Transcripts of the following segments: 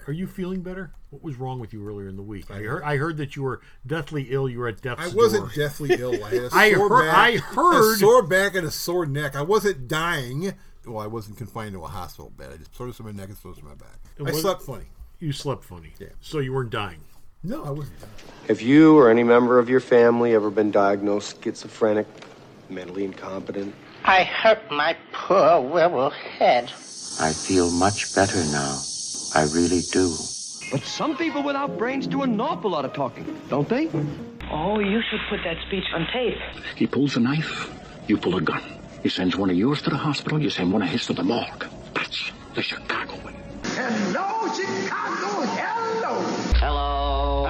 Are you feeling better? What was wrong with you earlier in the week? I heard that you were deathly ill. You were at death's door. I wasn't deathly ill. I had a I heard a sore back and a sore neck. I wasn't dying. Well, I wasn't confined to a hospital bed. I just soreness in my neck and soreness in my back. I slept funny. You slept funny. Yeah. So you weren't dying. No, I wasn't dying. Have you or any member of your family ever been diagnosed schizophrenic, mentally incompetent? I hurt my poor little head. I feel much better now. I really do. But some people without brains do an awful lot of talking, don't they? Oh, you should put that speech on tape. He pulls a knife, you pull a gun. He sends one of yours to the hospital, you send one of his to the morgue. That's the Chicago way. Hello, Chicago, hello. Hello.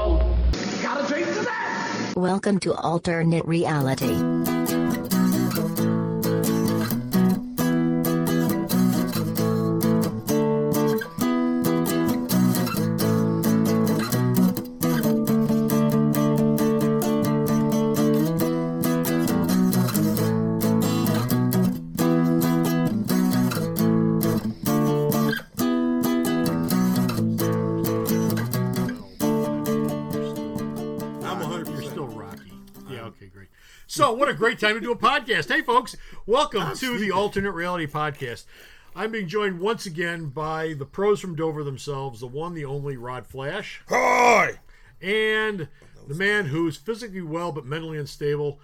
Hello. Got a drink to that? Welcome to Alternate Reality. So, what a great time to do a podcast. Hey, folks, welcome to the Alternate Reality Podcast. I'm being joined once again by the pros from Dover themselves, the one, the only Rod Flash. Hi! And the man who's physically well but mentally unstable,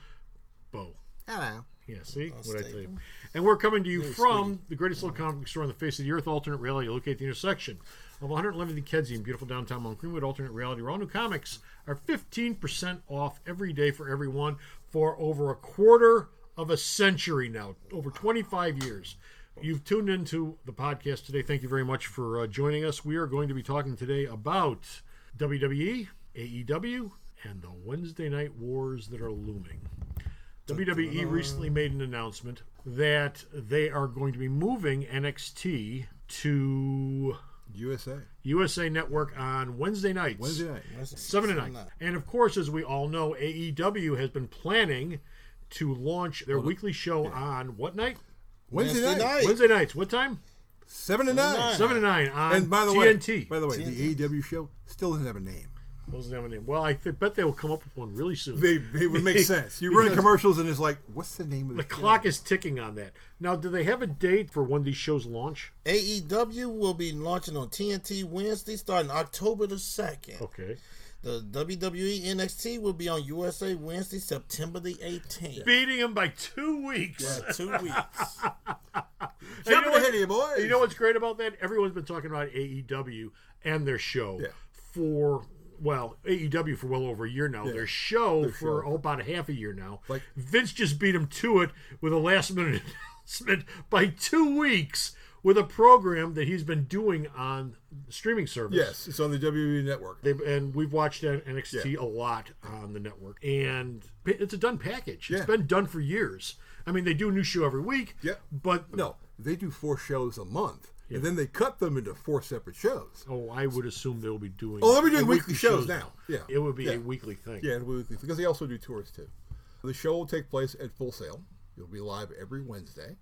Bo. Hello. Yeah, see? What I tell you. And we're coming to you from the greatest little comic book store on the face of the earth, Alternate Reality, located at the intersection of 111th and Kedzie in beautiful downtown Mount Greenwood. Alternate Reality, where all new comics are 15% off every day for everyone for over a quarter of a century now, over 25 years. You've tuned into the podcast today. Thank you very much for joining us. We are going to be talking today about WWE, AEW, and the Wednesday night wars that are looming. WWE recently made an announcement that they are going to be moving NXT to USA Network on Wednesday nights. 7 to 9. And of course, as we all know, AEW has been planning to launch their weekly show on what night? Wednesday night. Wednesday nights. What time? 7 to 9. 7 to 9 on and by the TNT. Way, the AEW show still doesn't have a name. Doesn't have a name. Well, I bet they will come up with one really soon. It would make sense. You run commercials and it's like, what's the name of the clock is ticking on that. Now, do they have a date for when these shows launch? AEW will be launching on TNT Wednesday starting October the 2nd. Okay. The WWE NXT will be on USA Wednesday, September the 18th. Beating them by 2 weeks. Yeah, 2 weeks. Jumping ahead of you, boys. You know what's great about that? Everyone's been talking about AEW and their show for... Well, AEW for well over a year now. Yeah. Their show for about a half a year now. Like Vince just beat him to it with a last-minute announcement by 2 weeks with a program that he's been doing on the streaming service. Yes, it's on the WWE network. And we've watched NXT a lot on the network. And it's a done package. It's been done for years. I mean, they do a new show every week. Yeah. But no, they do 4 shows a month. Yeah. And then they cut them into 4 separate shows. Oh, I would assume they'll be doing... Oh, they'll be doing weekly shows now. Yeah. It would be a weekly thing. Yeah, it'll be weekly, because they also do tours, too. The show will take place at Full Sail. You'll be live every Wednesday.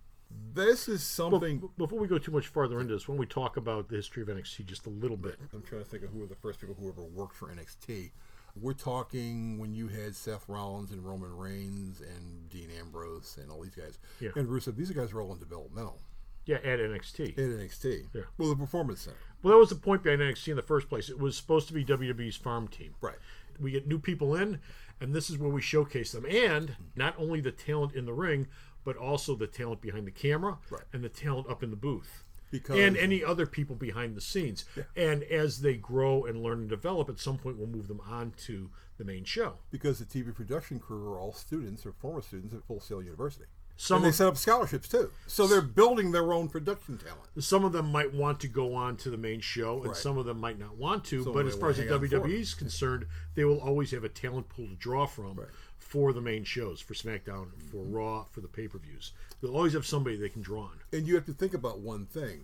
This is something... Before we go too much farther into this, when we talk about the history of NXT just a little bit... I'm trying to think of who were the first people who ever worked for NXT. We're talking when you had Seth Rollins and Roman Reigns and Dean Ambrose and all these guys. Yeah. And Rusev, these guys are all in developmental. Yeah, at NXT. At NXT. Yeah. Well, the Performance Center. Well, that was the point behind NXT in the first place. It was supposed to be WWE's farm team. Right. We get new people in, and this is where we showcase them. And not only the talent in the ring, but also the talent behind the camera and the talent up in the booth. And any other people behind the scenes. Yeah. And as they grow and learn and develop, at some point we'll move them on to the main show. Because the TV production crew are all students or former students at Full Sail University. And they set up scholarships, too. So they're building their own production talent. Some of them might want to go on to the main show, and some of them might not want to. But as far as the WWE is concerned, they will always have a talent pool to draw from for the main shows, for SmackDown, for Raw, for the pay-per-views. They'll always have somebody they can draw on. And you have to think about one thing.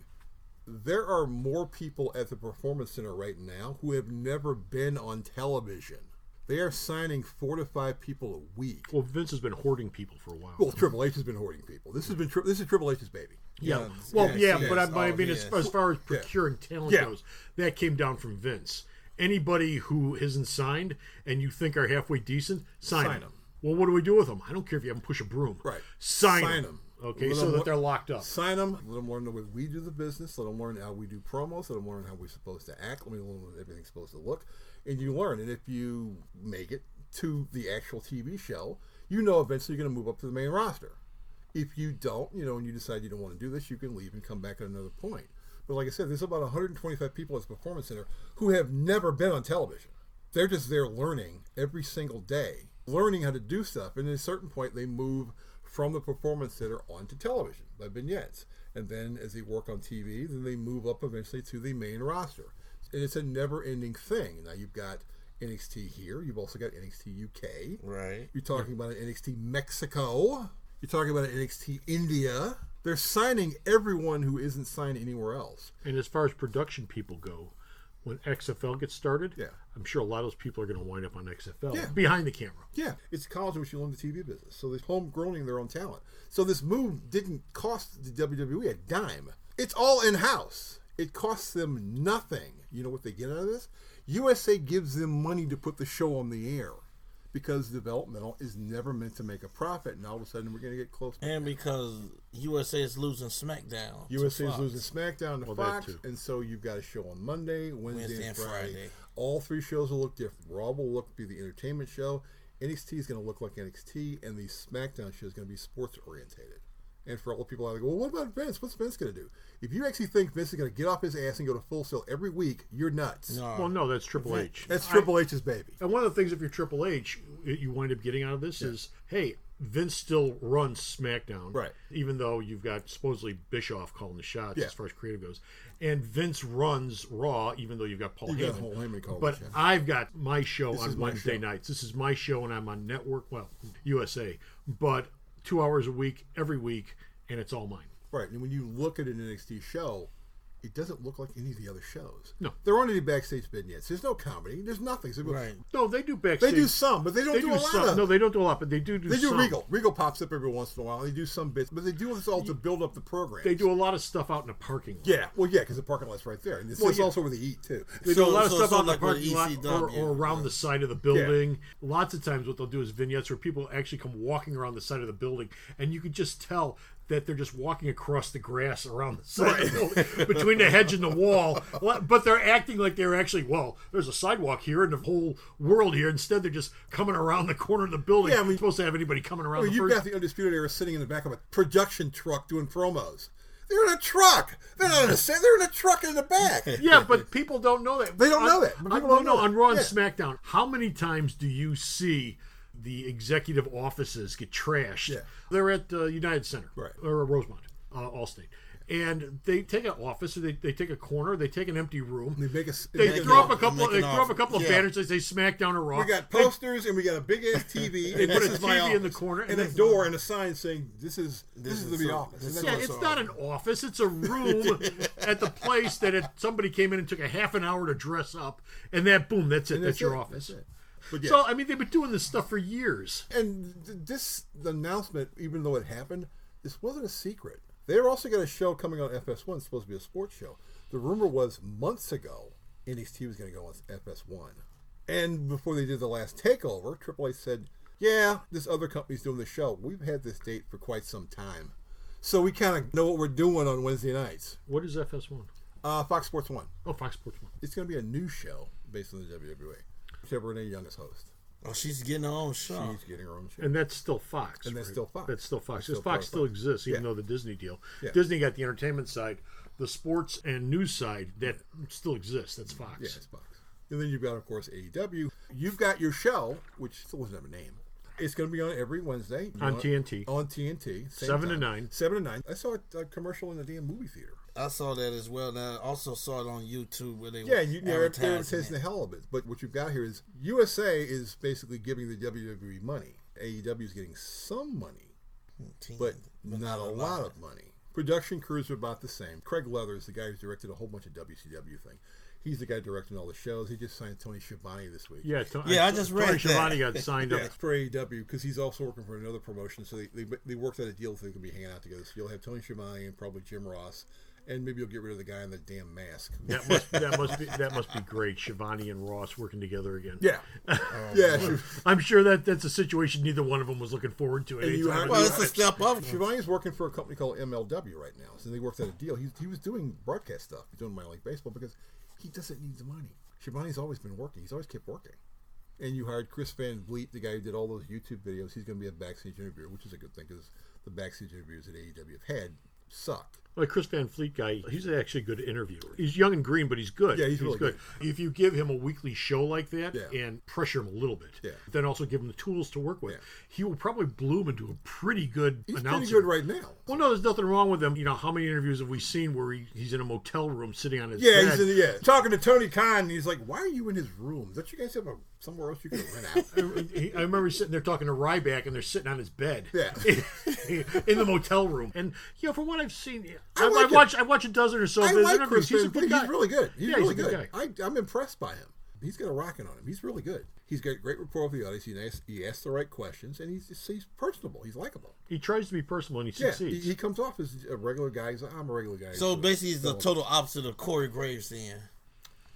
There are more people at the Performance Center right now who have never been on television. They are signing 4 to 5 people a week. Well, Vince has been hoarding people for a while. Well, Triple H has been hoarding people. This is Triple H's baby. Yeah. But I mean, as far as procuring talent goes, that came down from Vince. Anybody who isn't signed and you think are halfway decent, sign them. Well, what do we do with them? I don't care if you haven't pushed a broom. Right. Sign them. Okay, so that they're locked up. Sign them. Let them learn the way we do the business. Let them learn how we do promos. Let them learn how we're supposed to act. Let them learn how everything's supposed to look. And you learn. And if you make it to the actual TV show, you know eventually you're going to move up to the main roster. If you don't, and you decide you don't want to do this, you can leave and come back at another point. But like I said, there's about 125 people at the Performance Center who have never been on television. They're just there learning every single day, learning how to do stuff. And at a certain point, they move from the Performance Center onto television by vignettes. And then as they work on TV, then they move up eventually to the main roster. And it's a never-ending thing. Now you've got NXT here. You've also got NXT UK. Right. You're talking about an NXT Mexico. You're talking about an NXT India. They're signing everyone who isn't signed anywhere else. And as far as production people go, when XFL gets started, I'm sure a lot of those people are going to wind up on XFL behind the camera. Yeah, it's college in which you learn the TV business. So they're homegrowing their own talent. So this move didn't cost the WWE a dime. It's all in-house. It costs them nothing. You know what they get out of this? USA gives them money to put the show on the air. Because developmental is never meant to make a profit, and all of a sudden we're going to get close. And because USA is losing SmackDown. USA is losing SmackDown to Fox, and so you've got a show on Monday, Wednesday, and Friday. All three shows will look different. Raw will be the entertainment show. NXT is going to look like NXT, and the SmackDown show is going to be sports orientated. And for all the people out there, go, well, what about Vince? What's Vince going to do? If you actually think Vince is going to get off his ass and go to Full Sail every week, you're nuts. No. Well, no, that's Triple H. That's Triple H's baby. And one of the things, if you're Triple H, you wind up getting out of this is, hey, Vince still runs SmackDown. Right. Even though you've got supposedly Bischoff calling the shots as far as creative goes. And Vince runs Raw, even though you've got Paul Heyman. But I've got my show on Wednesday nights. This is my show, and I'm on network, USA. But 2 hours a week, every week, and it's all mine. Right, and when you look at an NXT show, it doesn't look like any of the other shows. No. There aren't any backstage vignettes. There's no comedy. There's nothing. So right. No, they do backstage. They do some, but they don't do a lot. No, they don't do a lot, but they do some. They do Regal. Regal pops up every once in a while. They do some bits, but they do this all to build up the program. They do a lot of stuff out in the parking lot. Yeah, because the parking lot's right there. And this is also where they eat, too. They do a lot of stuff out in the parking lot or around the side of the building. Yeah. Lots of times what they'll do is vignettes where people actually come walking around the side of the building, and you could just tell that they're just walking across the grass around the side of the building, between the hedge and the wall, but they're acting like they're actually, there's a sidewalk here and the whole world here. Instead, they're just coming around the corner of the building. Yeah, I mean, supposed to have anybody coming around you've got the Undisputed Era sitting in the back of a production truck doing promos. They're in a truck. They're not in a set. They're in a truck in the back. Yeah, but people don't know that. They don't know that. On Raw and SmackDown, how many times do you see the executive offices get trashed? Yeah. They're at United Center, or Rosemont, Allstate. And they take an office, or they take a corner, they take an empty room. They throw up a couple of banners that say SmackDown or Raw. We got posters and we got a big ass TV. They put a TV in the corner and a door and a sign saying this is the office. It's not an office; it's a room at the place that somebody came in and took a half an hour to dress up, and that's it. That's your office. That's it. But so, I mean, they've been doing this stuff for years. And the announcement, even though it happened, this wasn't a secret. They're also got a show coming on FS1. It's supposed to be a sports show. The rumor was months ago NXT was going to go on FS1. And before they did the last takeover, Triple H said, this other company's doing the show. We've had this date for quite some time. So we kind of know what we're doing on Wednesday nights. What is FS1? Fox Sports 1. Oh, Fox Sports 1. It's going to be a new show based on the WWE. Renee Young is host. Oh, she's getting her own show. She's getting her own show. And that's still Fox. And that's still Fox. That's still Fox. Because Fox still exists, even though the Disney deal. Yeah. Disney got the entertainment side. The sports and news side, that still exists. That's Fox. Yeah, it's Fox. And then you've got, of course, AEW. You've got your show, which still doesn't have a name. It's going to be on every Wednesday. On TNT. On TNT. 7 to 9. 7 to 9. I saw a commercial in the damn movie theater. I saw that as well. And I also saw it on YouTube where they they're advertising the hell of it. But what you've got here is USA is basically giving the WWE money. AEW is getting some money, but not a lot of money. Production crews are about the same. Craig Leathers, the guy who's directed a whole bunch of WCW thing. He's the guy directing all the shows. He just signed Tony Schiavone this week. Yeah, I just read Tony Schiavone that. got signed up. Yeah, for AEW, because he's also working for another promotion. So they worked out a deal so they can be hanging out together. So you'll have Tony Schiavone and probably Jim Ross. And maybe you'll get rid of the guy in the damn mask. That must be great. Schiavone and Ross working together again. Yeah, yeah. I'm sure that's a situation neither one of them was looking forward to. Well, it's a step up. Schiavone's working for a company called MLW right now, so they worked out a deal. He was doing broadcast stuff. He's doing minor league baseball because he doesn't need the money. Schiavone's always been working. He's always kept working. And you hired Chris Van Vliet, the guy who did all those YouTube videos. He's going to be a backstage interviewer, which is a good thing because the backstage interviews that AEW have had suck. Well, Chris Van Vliet guy, he's actually a good interviewer. He's young and green, but he's good. Yeah, he's really good. If you give him a weekly show like that and pressure him a little bit, then also give him the tools to work with, he will probably bloom into a pretty good announcer. He's pretty good right now. Well, no, there's nothing wrong with him. You know, how many interviews have we seen where he's in a motel room sitting on his bed? He's talking to Tony Khan, and he's like, why are you in his room? Don't you guys have somewhere else you can rent out? I remember sitting there talking to Ryback, and they're sitting on his bed in the motel room. And, you know, from what I've seen, I've watched a dozen or so of his interviews. He's a good guy. He's really good. He's really good. Guy. I'm impressed by him. He's got a rocket on him. He's really good. He's got great rapport with the audience. He asks the right questions, and he's personable. He's likable. He tries to be personable, and he succeeds. He comes off as a regular guy. He's like, I'm a regular guy. So basically, he's the total opposite of Corey Graves then.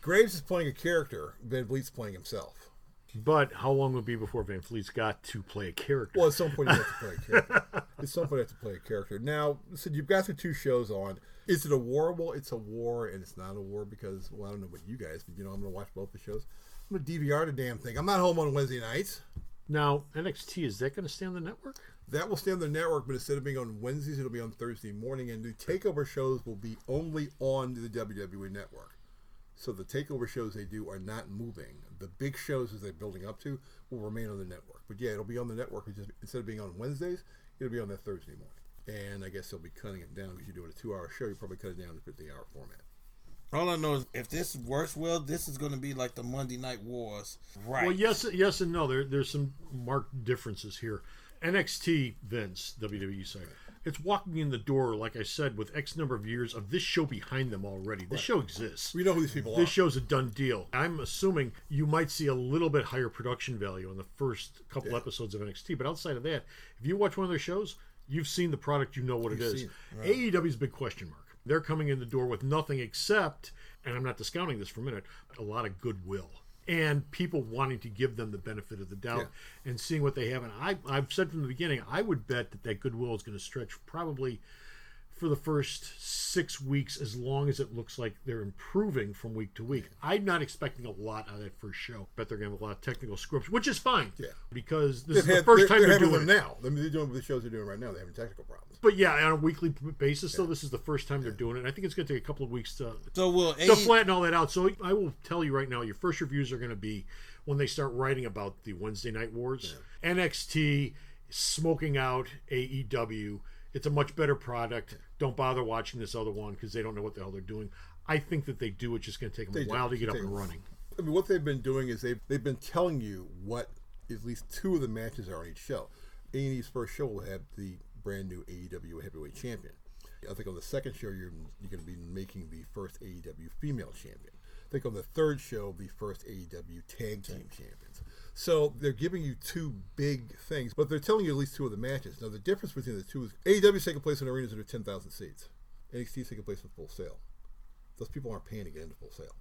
Graves is playing a character. Van Vliet's playing himself. But how long will it be before Van Vliet's got to play a character? Well, at some point you have to play a character. Now, so you've got the two shows on. Is it a war? Well, it's a war, and it's not a war because, well, I don't know about you guys, but, I'm going to watch both the shows. I'm going to DVR the damn thing. I'm not home on Wednesday nights. Now, NXT, is that going to stay on the network? That will stay on the network, but instead of being on Wednesdays, it'll be on Thursday morning, and the TakeOver shows will be only on the WWE network. So the TakeOver shows they do are not moving. The big shows as they're building up to will remain on the network. But yeah, it'll be on the network. Just, instead of being on Wednesdays, it'll be on that Thursday morning. And I guess they'll be cutting it down because you're doing a 2-hour show. You probably cut it down to 50-hour format. All I know is if this works well, this is going to be like the Monday Night Wars. Right. Well, yes and no. There's some marked differences here. NXT, Vince, WWE side. It's walking in the door, like I said, with X number of years of this show behind them already. This show exists. We know who these people are. This show's a done deal. I'm assuming you might see a little bit higher production value in the first couple episodes of NXT, but outside of that, if you watch one of their shows, you've seen the product, you know what it is. Right. AEW's a big question mark. They're coming in the door with nothing except, and I'm not discounting this for a minute, a lot of goodwill. And people wanting to give them the benefit of the doubt and seeing what they have. And I've said from the beginning, I would bet that goodwill is going to stretch probably for the first 6 weeks, as long as it looks like they're improving from week to week. I'm not expecting a lot out of that first show. Bet they're going to have a lot of technical scripts, which is fine. Yeah. Because this is the first time they're doing it now. I mean, they're doing the shows they're doing right now. They're having technical problems. But yeah, on a weekly basis, though, this is the first time they're doing it. And I think it's going to take a couple of weeks to flatten all that out. So I will tell you right now, your first reviews are going to be when they start writing about the Wednesday Night Wars. Yeah. NXT, smoking out AEW. It's a much better product. Don't bother watching this other one because they don't know what the hell they're doing. I think that they do. It's just going to take them a while to get up and running. I mean, what they've been doing is they've been telling you what at least 2 of the matches are on each show. A&E's first show will have the brand new AEW Heavyweight Champion. I think on the second show you're going to be making the first AEW Female Champion. I think on the third show the first AEW Tag Team Champions. So they're giving you 2 big things, but they're telling you at least 2 of the matches. Now the difference between the 2 is AEW's taking place in arenas that are 10,000 seats. NXT's taking place in full sale. Those people aren't paying to get into full sale.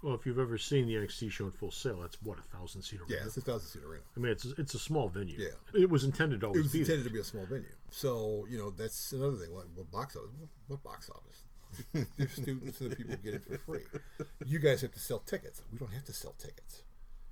Well, if you've ever seen the NXT show in full sale, that's what, 1,000-seat arena? Yeah, it's a 1,000-seat arena. I mean, it's a small venue. Yeah, it was intended to always be. It was intended to be a small venue. So that's another thing. What box office? What box office? They're students and the people get it for free. You guys have to sell tickets. We don't have to sell tickets.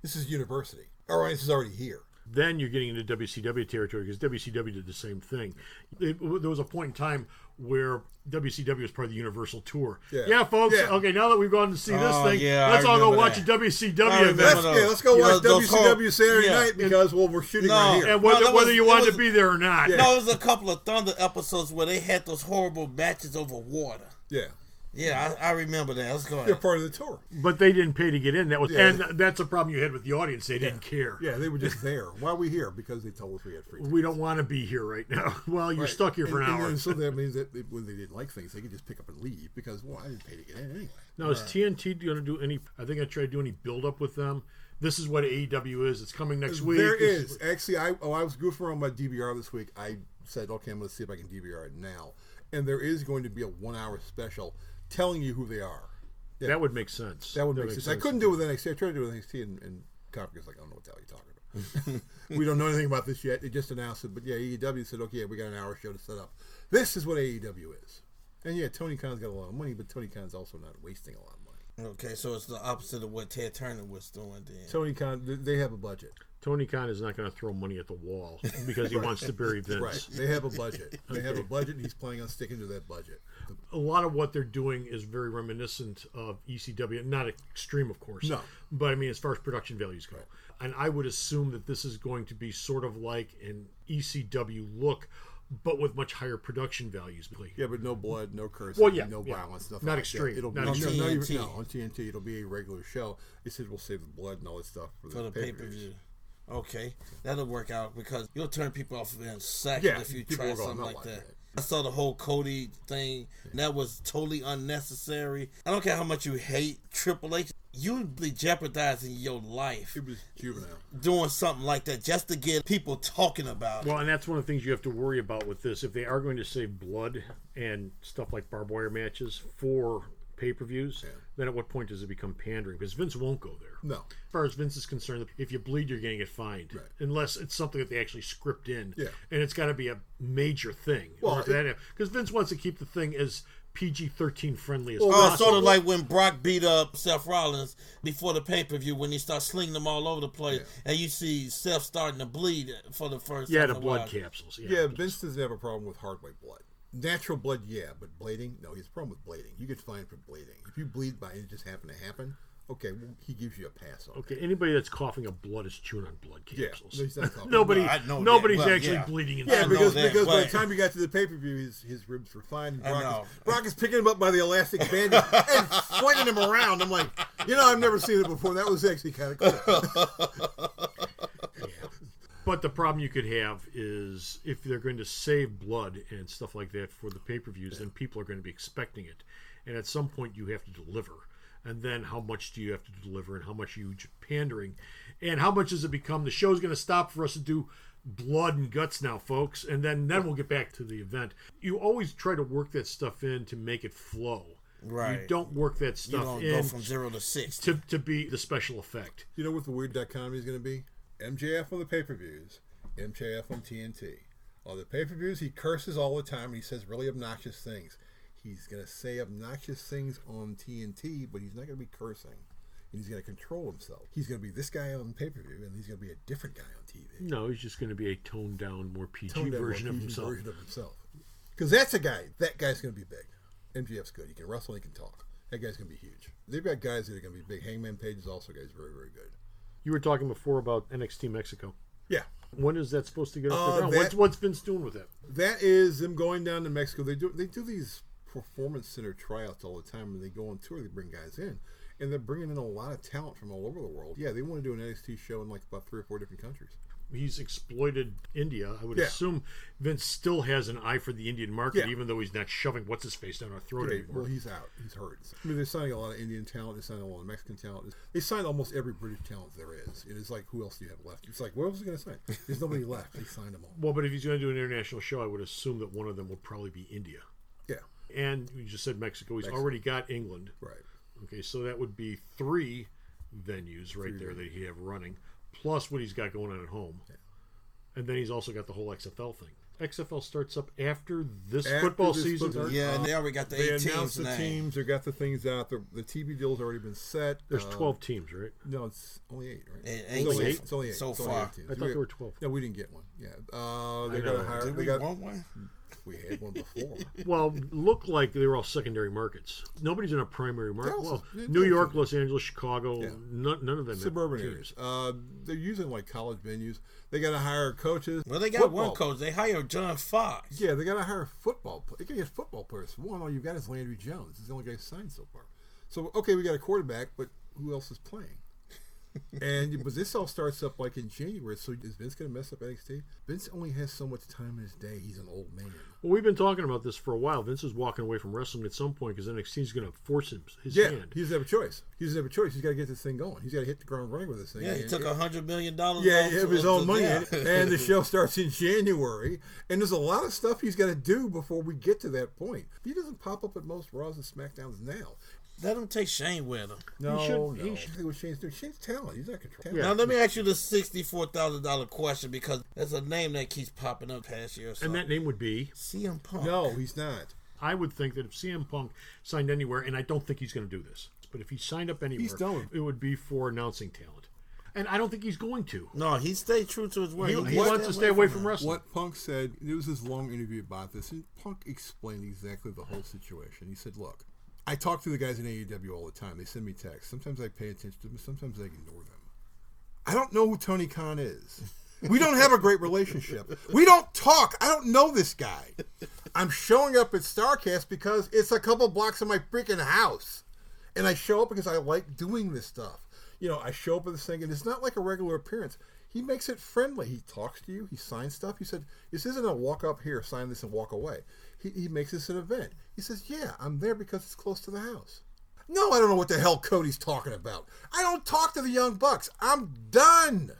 This is university. Our audience is already here. Then you're getting into WCW territory because WCW did the same thing. There was a point in time where WCW was part of the Universal Tour. Yeah, folks. Yeah. Okay, now that we've gone to see this thing, let's all go watch a WCW event. Let's go watch WCW Saturday night because we're shooting right here. And whether you wanted to be there or not. Yeah. No, there was a couple of Thunder episodes where they had those horrible matches over water. Yeah. Yeah, I remember that. Let's go ahead. They're part of the tour. But they didn't pay to get in. And that's a problem you had with the audience. They didn't care. Yeah, they were just there. Why are we here? Because they told us we had free tickets. We don't want to be here right now. Well, you're stuck here for an hour. And so that means that when they didn't like things, they could just pick up and leave because, I didn't pay to get in anyway. Now, is TNT going to do any... I think I tried to do any build-up with them. This is what AEW is. It's coming next week. There is. Actually, I was goofing around my DVR this week. I said, okay, I'm going to see if I can DVR it now. And there is going to be a 1-hour special telling you who they are. Yeah. That would make sense. That would make sense. I couldn't do it with NXT. I tried to do it with NXT, and Copper's like, I don't know what the hell you're talking about. We don't know anything about this yet. They just announced it. But yeah, AEW said, okay, we got an hour show to set up. This is what AEW is. And yeah, Tony Khan's got a lot of money, but Tony Khan's also not wasting a lot of money. Okay, so it's the opposite of what Ted Turner was doing then. Tony Khan, they have a budget. Tony Khan is not going to throw money at the wall because he wants to bury Vince. Right. They have a budget. They have a budget, and he's planning on sticking to that budget. A lot of what they're doing is very reminiscent of ECW. Not extreme, of course. No. But, I mean, as far as production values go. Right. And I would assume that this is going to be sort of like an ECW look, but with much higher production values. Yeah, but no blood, no cursing, no yeah. violence, nothing not like extreme. That. It'll not be extreme. on TNT. It'll be a regular show. They said we'll save the blood and all that stuff for the pay-per-view. Okay, that'll work out because you'll turn people off in a second if you try something like that. I saw the whole Cody thing. That was totally unnecessary. I don't care how much you hate Triple H. You'd be jeopardizing your life. It was juvenile. Doing something like that just to get people talking about it. Well, and that's one of the things you have to worry about with this. If they are going to save blood and stuff like barbed wire matches for pay-per-views, then at what point does it become pandering? Because Vince won't go there. No. As far as Vince is concerned, if you bleed, you're going to get fined. Right. Unless it's something that they actually script in. Yeah. And it's got to be a major thing. Well, because Vince wants to keep the thing as PG-13 friendly as possible. Sort of like when Brock beat up Seth Rollins before the pay-per-view when he starts slinging them all over the place, and you see Seth starting to bleed for the first time. Yeah, the blood capsules. Yeah, Vince doesn't have a problem with hard white blood. Natural blood, yeah, but blading, no, he has a problem with blading. You get fined for blading. If you bleed by it just happened to happen, okay, well, he gives you a pass on Okay, anybody that's coughing up blood is chewing on blood capsules. Yeah, he's not coughing. Nobody's actually bleeding inside. Yeah, because by the time you got to the pay-per-view, his ribs were fine. Brock is picking him up by the elastic band and swinging him around. I'm like, I've never seen it before. That was actually kind of cool. But the problem you could have is if they're going to save blood and stuff like that for the pay-per-views, then people are going to be expecting it. And at some point you have to deliver. And then how much do you have to deliver and how much are you pandering? And how much does it become? The show's going to stop for us to do blood and guts now, folks. And then we'll get back to the event. You always try to work that stuff in to make it flow. Right. You don't work that stuff in. Go from 0 to 60. To be the special effect. You know what the weird dichotomy is going to be? MJF on the pay-per-views, MJF on TNT. On the pay-per-views, he curses all the time and he says really obnoxious things. He's going to say obnoxious things on TNT, but he's not going to be cursing. And he's going to control himself. He's going to be this guy on pay-per-view, and he's going to be a different guy on TV. No, he's just going to be a toned-down, more PG version of himself. Because that's a guy. That guy's going to be big. MJF's good. He can wrestle. He can talk. That guy's going to be huge. They've got guys that are going to be big. Hangman Page is also a guy who's very, very good. You were talking before about NXT Mexico. Yeah. When is that supposed to get off the ground? What's Vince doing with that? That is them going down to Mexico. They do these performance center tryouts all the time, and they go on tour. They bring guys in, and they're bringing in a lot of talent from all over the world. Yeah, they want to do an NXT show in like about 3 or 4 different countries. He's exploited India. I would assume Vince still has an eye for the Indian market, even though he's not shoving what's-his-face down our throat anymore. Well, he's out. He's hurt. I mean, they're signing a lot of Indian talent. They're signing a lot of Mexican talent. They signed almost every British talent there is. It is like, who else do you have left? It's like, what else is he going to sign? There's nobody left. They signed them all. Well, but if he's going to do an international show, I would assume that one of them would probably be India. Yeah. And you just said Mexico. He's already got England. Right. Okay, so that would be 3 venues right there that he'd have running, plus what he's got going on at home. Yeah. And then he's also got the whole XFL thing. XFL starts up after this football season. Yeah, and they already got the 8 teams. They announced the teams. They got the things out. The TV deal's already been set. There's 12 teams, right? No, it's only 8, right? It's only 8 so far. Only 8 I thought there were 12. No, we didn't get one. Yeah. Did we want one? we had one before. Well, looked like they were all secondary markets. Nobody's in a primary market. Also, well, New York, Los Angeles, Chicago, none of them. Suburban areas. They're using like college venues. They got to hire coaches. Well, they got one coach. They hired John Fox. Yeah, they got to hire football. They can get football players. One, all you've got is Landry Jones. He's the only guy signed so far. So, okay, we got a quarterback, but who else is playing? But this all starts up like in January. So is Vince going to mess up NXT? Vince only has so much time in his day. He's an old man. Well, we've been talking about this for a while. Vince is walking away from wrestling at some point because NXT is going to force his hand. He doesn't have a choice. He's got to get this thing going. He's got to hit the ground running with this thing. Yeah, he took $100 million. Yeah, of his own money. Yeah. And the show starts in January. And there's a lot of stuff he's got to do before we get to that point. He doesn't pop up at most Raws and SmackDowns now. Let him take Shane with him. No. He should. What Shane's doing. Shane's talent. He's not controlling. Now let me ask you the $64,000 question, because there's a name that keeps popping up past year. And that name would be CM Punk. No, he's not. I would think that if CM Punk signed anywhere, and I don't think he's going to do this, but if he signed up anywhere, it would be for announcing talent. And I don't think he's going to. No, he stayed true to his word. He wants to stay away from wrestling. What Punk said, there was this long interview about this, and Punk explained exactly the whole situation. He said, look, I talk to the guys in AEW all the time. They send me texts. Sometimes I pay attention to them. Sometimes I ignore them. I don't know who Tony Khan is. We don't have a great relationship. We don't talk. I don't know this guy. I'm showing up at StarCast because it's a couple blocks from my freaking house. And I show up because I like doing this stuff. You know, I show up at this thing, and it's not like a regular appearance. He makes it friendly. He talks to you. He signs stuff. He said, this isn't a walk up here, sign this and walk away. He makes this an event. He says, yeah, I'm there because it's close to the house. No, I don't know what the hell Cody's talking about. I don't talk to the Young Bucks. I'm done.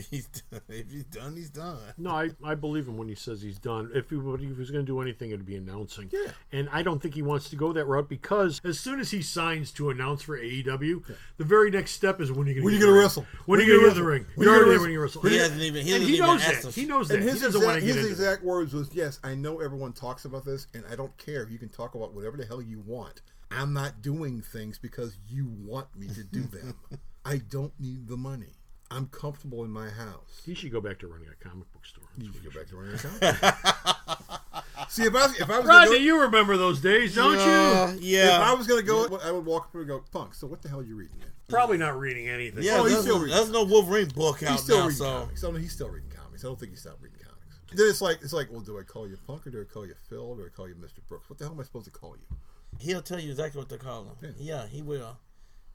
He's done. If he's done, he's done. No, I believe him when he says he's done. If he was going to do anything, it would be announcing. Yeah. And I don't think he wants to go that route, because as soon as he signs to announce for AEW, the very next step is when are you going to wrestle? When are you going to get in the ring? You're already there when you wrestle. He hasn't even. He knows that. He knows that. And his his exact words was, yes, I know everyone talks about this, and I don't care. You can talk about whatever the hell you want. I'm not doing things because you want me to do them. I don't need the money. I'm comfortable in my house. He should go back to running a comic book store. You should go back to running a comic book. See, if I was Rodney, you remember those days, don't you? Yeah. If I was going to go, I would walk up and go, Punk, so what the hell are you reading then? Probably not reading anything. Yeah, there's no Wolverine book out now. Comics. He's still reading comics. I don't think he stopped reading comics. Then it's like, well, do I call you Punk, or do I call you Phil, or do I call you Mr. Brooks? What the hell am I supposed to call you? He'll tell you exactly what to call him. Yeah, he will.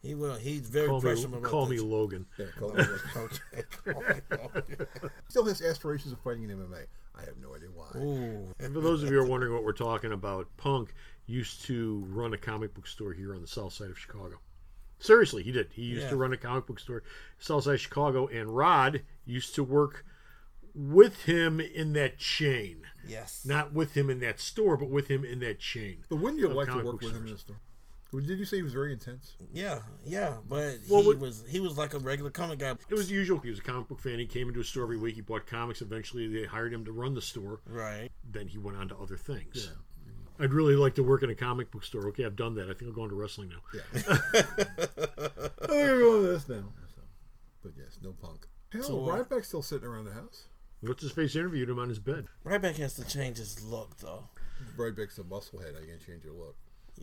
He will. He's very call personal. Call me Logan. Yeah, call me Logan. Still has aspirations of fighting in MMA. I have no idea why. Ooh. And for those of you who are wondering what we're talking about, Punk used to run a comic book store here on the south side of Chicago. Seriously, he did. He used to run a comic book store south side of Chicago, and Rod used to work with him in that chain. Yes. Not with him in that store, but with him in that chain. But wouldn't you like to work with him in the store? Did you say he was very intense? Yeah, but he was like a regular comic guy. It was usual. He was a comic book fan. He came into a store every week. He bought comics. Eventually, they hired him to run the store. Right. Then he went on to other things. Yeah. I'd really like to work in a comic book store. Okay, I've done that. I think I'll go into wrestling now. Yeah. I'm going to go with this now. But yes, no Punk. Hell, so, Ryback's still sitting around the house. What's his face interviewed him on his bed. Ryback has to change his look, though. Ryback's a musclehead. I can't change your look.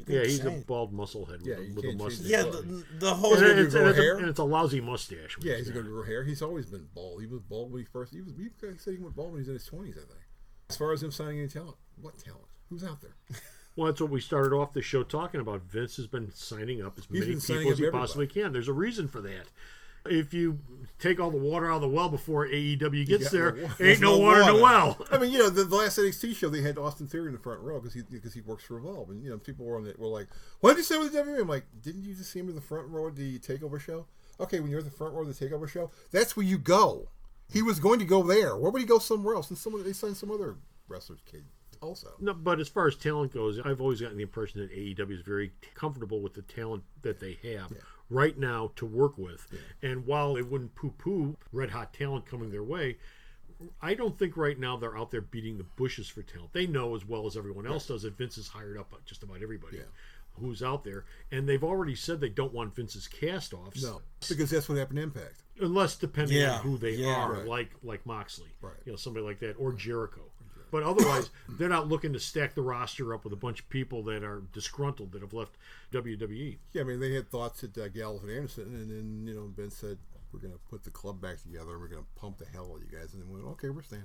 Yeah, he's a bald musclehead with a mustache. Yeah, the whole and it's a lousy mustache. Yeah, he's going to grow hair. He's always been bald. He was bald when he first. He said he went bald when he was in his 20s, I think. As far as him signing any talent, what talent? Who's out there? Well, that's what we started off the show talking about. Vince has been signing up as many people as he possibly can. There's a reason for that. If you take all the water out of the well before AEW gets there, ain't no water in the well. I mean, the last NXT show, they had Austin Theory in the front row because he works for Evolve. And, people were like, what did you say with the WWE? I'm like, didn't you just see him in the front row of the TakeOver show? Okay, when you're at the front row of the TakeOver show, that's where you go. He was going to go there. Where would he go somewhere else? And they signed some other wrestler's kid also. No, but as far as talent goes, I've always gotten the impression that AEW is very comfortable with the talent that they have right now to work with. Yeah. And while they wouldn't poo-poo red hot talent coming their way, I don't think right now they're out there beating the bushes for talent. They know as well as everyone else does that Vince has hired up just about everybody who's out there. And they've already said they don't want Vince's cast-offs. No, because that's what happened to Impact. Unless depending on who they are, like Moxley, somebody like that, or Jericho. But otherwise, they're not looking to stack the roster up with a bunch of people that are disgruntled that have left WWE. Yeah, I mean, they had thoughts at Gallows and Anderson, and then, Vince said, we're going to put the club back together, and we're going to pump the hell out of you guys. And then we went, okay, we're staying.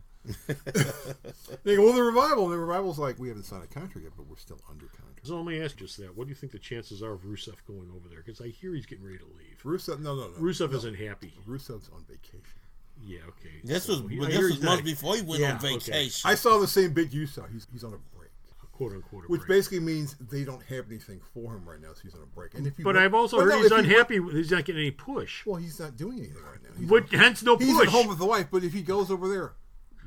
They go, well, the Revival. And the Revival's like, we haven't signed a contract yet, but we're still under contract. So let me ask you just that. What do you think the chances are of Rusev going over there? Because I hear he's getting ready to leave. Rusev, no. Rusev isn't happy. Rusev's on vacation. Yeah, okay. This was months before he went on vacation. Okay. I saw the same bit you saw. He's on a break. Quote unquote. Which basically means they don't have anything for him right now, so he's on a break. And but I've also heard he's unhappy. He's not getting any push. Well, he's not doing anything right now. Hence no push. He's at home with the wife, but if he goes over there,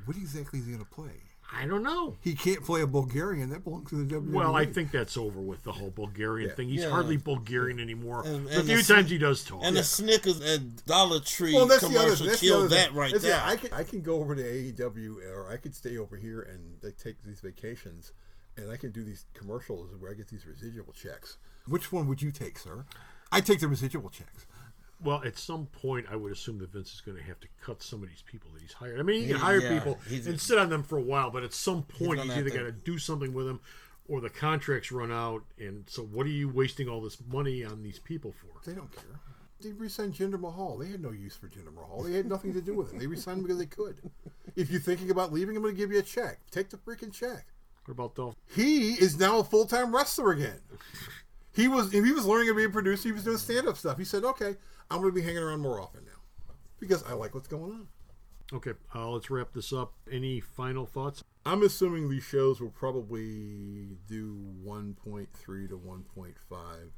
what exactly is he going to play? I don't know. He can't play a Bulgarian. That belongs to the WWE. Well, I think that's over with the whole Bulgarian thing. He's hardly Bulgarian anymore. And the few times he does talk. And the Snickers and Dollar Tree commercial killed that right there. I can go over to AEW, or I could stay over here and take these vacations, and I can do these commercials where I get these residual checks. Which one would you take, sir? I take the residual checks. Well, at some point, I would assume that Vince is going to have to cut some of these people that he's hired. I mean, he can hire people and sit on them for a while, but at some point, he's either got to do something with them or the contracts run out. And so what are you wasting all this money on these people for? They don't care. They re-signed Jinder Mahal. They had no use for Jinder Mahal. They had nothing to do with him. They re-signed him because they could. If you're thinking about leaving, I'm going to give you a check. Take the freaking check. What about Dolph? He is now a full-time wrestler again. He was learning to be a producer. He was doing stand-up stuff. He said, okay, I'm going to be hanging around more often now because I like what's going on. Okay, let's wrap this up. Any final thoughts? I'm assuming these shows will probably do 1.3 to 1.5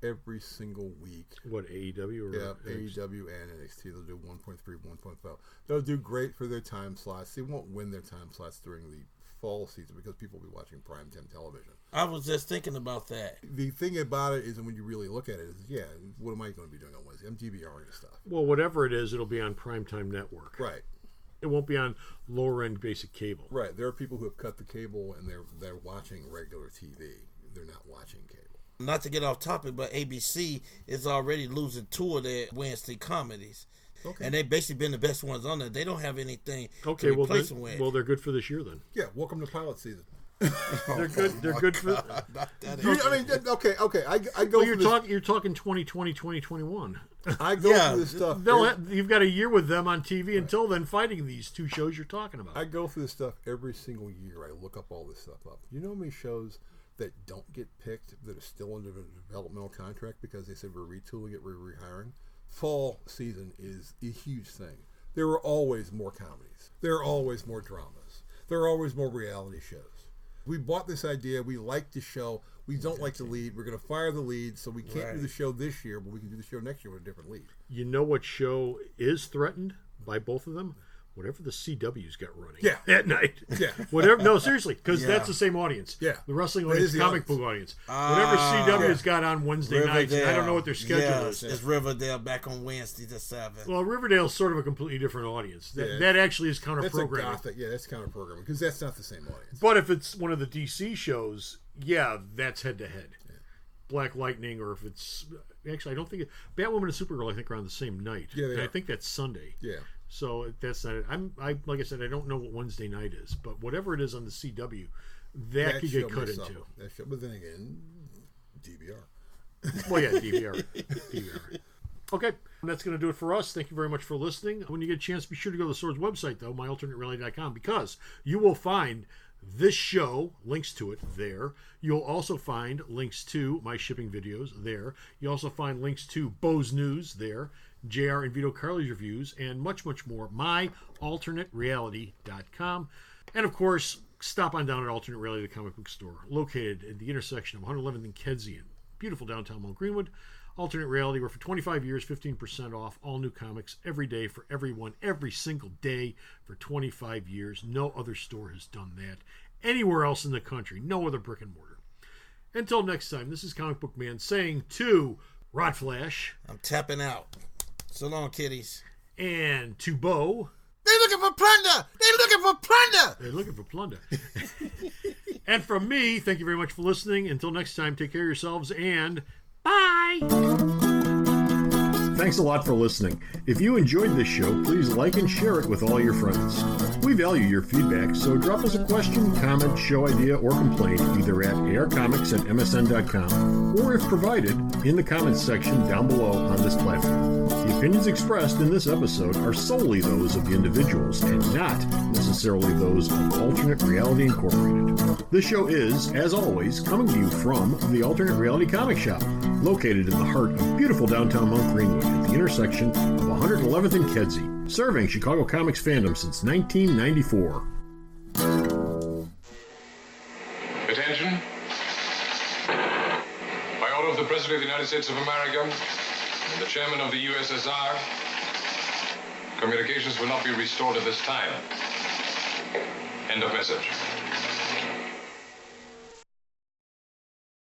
every single week. What, AEW? Or AEW and NXT. They'll do 1.3, 1.5. They'll do great for their time slots. They won't win their time slots during the fall season because people will be watching primetime television. I was just thinking about that. The thing about it is, when you really look at it, is what am I going to be doing on Wednesday? I'm DVRing and stuff. Well, whatever it is, it'll be on primetime network. Right. It won't be on lower end basic cable. Right. There are people who have cut the cable and they're watching regular TV. They're not watching cable. Not to get off topic, but ABC is already losing 2 of their Wednesday comedies. Okay. And they've basically been the best ones on there. They don't have anything to replace them with. Well, they're good for this year then. Yeah, welcome to pilot season. They're good. They're good for. Okay. I go. Well, you're talking 2020, 2021. I go through this stuff. You've got a year with them on TV until then, fighting these 2 shows you're talking about. I go through this stuff every single year. I look up all this stuff up. You know how many shows that don't get picked that are still under a developmental contract because they said we're retooling it, we're rehiring? Fall season is a huge thing. There are always more comedies. There are always more dramas. There are always more reality shows. We bought this idea. We like the show. We don't like the lead. We're going to fire the lead, so we can't do the show this year, but we can do the show next year with a different lead. You know what show is threatened by both of them? Whatever the CW's got running at night. Yeah. Whatever. No, seriously, because that's the same audience. Yeah. The wrestling audience, comic book audience. Whatever CW's got on Wednesday nights, I don't know what their schedule is. It's Riverdale back on Wednesday to 7. Well, Riverdale's sort of a completely different audience. That actually is counter-programming. That's counter-programming because that's not the same audience. But if it's one of the DC shows, that's head-to-head. Yeah. Black Lightning, or if it's... Actually, I don't think... Batwoman and Supergirl, I think, are on the same night. Yeah, and I think that's Sunday. Yeah. So that's not it. I like I said, I don't know what Wednesday night is, but whatever it is on the CW, that could get cut into. But then again, DVR. Well, yeah, DVR. Okay, that's going to do it for us. Thank you very much for listening. When you get a chance, be sure to go to the Sword's website, though, myalternatereality.com, because you will find this show, links to it there. You'll also find links to my shipping videos there. You also find links to Bo's News there, JR and Vito Carly's reviews, and much, much more. myalternatereality.com. And, of course, stop on down at Alternate Reality, the comic book store, located at the intersection of 111th and Kedzie, beautiful downtown Mount Greenwood. Alternate Reality, where for 25 years, 15% off all new comics every day for everyone, every single day for 25 years. No other store has done that anywhere else in the country. No other brick and mortar. Until next time, this is Comic Book Man saying to Rod Flash, I'm tapping out. So long, kiddies. And to Bo, they're looking for plunder. They're looking for plunder. They're looking for plunder. And from me, thank you very much for listening. Until next time, take care of yourselves and bye. thanks a lot for listening. If you enjoyed this show, please like and share it with all your friends. We value your feedback, so drop us a question, comment, show idea, or complaint either at arcomics@msn.com or, if provided, in the comments section down below on this platform. The opinions expressed in this episode are solely those of the individuals and not necessarily those of Alternate Reality Incorporated. This show is, as always, coming to you from the Alternate Reality Comic Shop, located in the heart of beautiful downtown Mount Greenwood at the intersection of 111th and Kedzie, serving Chicago comics fandom since 1994. Attention. By order of the President of the United States of America and the Chairman of the USSR, communications will not be restored at this time. End of message.